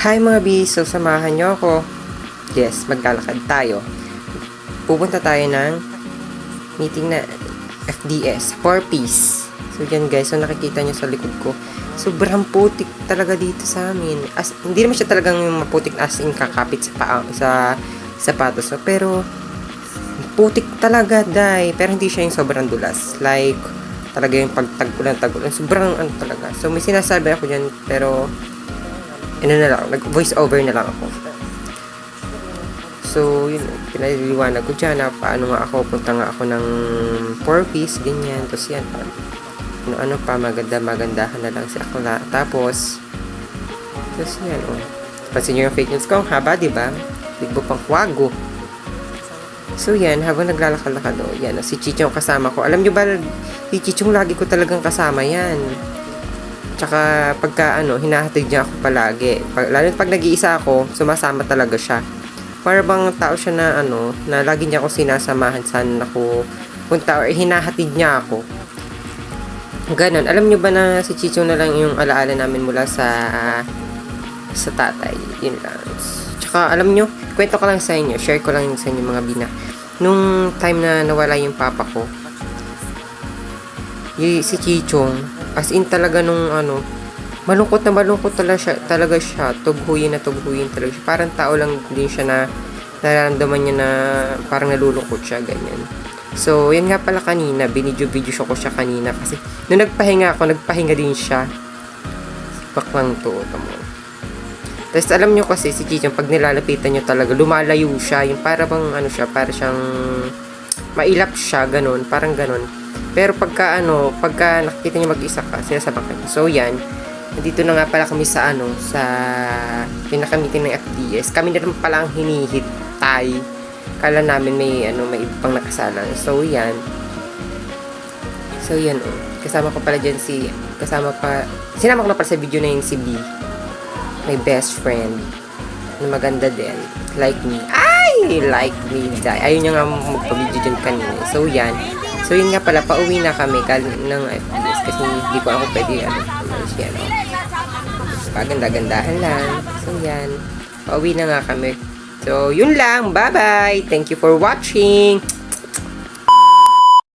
Hi mga bis, so samahan nyo ako. Yes, maglalakad tayo. Pupunta tayo ng meeting na FDS, 4-piece. So yan guys, so nakikita nyo sa likod ko. Sobrang putik talaga dito sa amin. As, hindi naman siya talagang maputik as in kakapit sa paa, sa sapatos. So, pero putik talaga dai. Pero hindi siya yung sobrang dulas. Like, talaga yung pagtagulan. Sobrang ano talaga. So may sinasabi ako dyan, pero ano na lang, nag-voice over na lang ako. So, yun, pinaliliwanag ko dyan na paano nga ako, punta nga ako ng 4-piece, ganyan. Tapos yan, ano pa, magandahan na lang si Akla. Tapos yan, oh. Pansin nyo yung fake news ko, ang haba, diba? Bigbo pang kwago. So, yan, habang naglalakad-lakad, oh, yan, oh, si Chichong kasama ko. Alam nyo ba, si Chichong lagi ko talagang kasama yan. Tsaka pagka hinahatid niya ako palagi. Lalo pag nag-iisa ako, sumasama talaga siya. Para bang tao siya na na lagi niya ako sinasamahan saan ako punta or hinahatid niya ako. Ganon. Alam niyo ba na si Chichong na lang yung alaala namin mula sa tatay. Yun lang. Tsaka alam niyo, kwento ko lang sa inyo, share ko lang sa inyo mga bina. Nung time na nawala yung papa ko, si Chichong, as in talaga nung malungkot talaga siya. Tughuyin talaga siya. Parang tao lang din siya na nararamdaman niya na parang nalulungkot siya, ganyan. So, yan nga pala kanina, binidyo-video ko siya kanina kasi nung nagpahinga din siya. Baklang to, tamo. Tapos alam nyo kasi si Chichong, pag nilalapitan nyo talaga, lumalayo siya. Yung para bang para siyang mailap siya, ganun, parang ganun. Pero pagka nakikita niyo mag-isa ka, sinasabak ka. So yan, nandito na nga pala kami sa sa pinaka-meeting ng FDS. Kami na rin pala ang hinihintay. Kala namin may ibang nakasalang. So yan. Oh. Kasama ko pala diyan sinama ko na pala sa video na yung si B. My best friend. Na maganda din. Like me. Like me. Ayun niya nga magpa-video dyan kanina. So yan. So yun nga pala, pauwi na kami ng FDS kasi hindi ko ako pwede paganda-gandahan lang. So yan, pauwi na nga kami. So yun lang, bye bye, thank you for watching.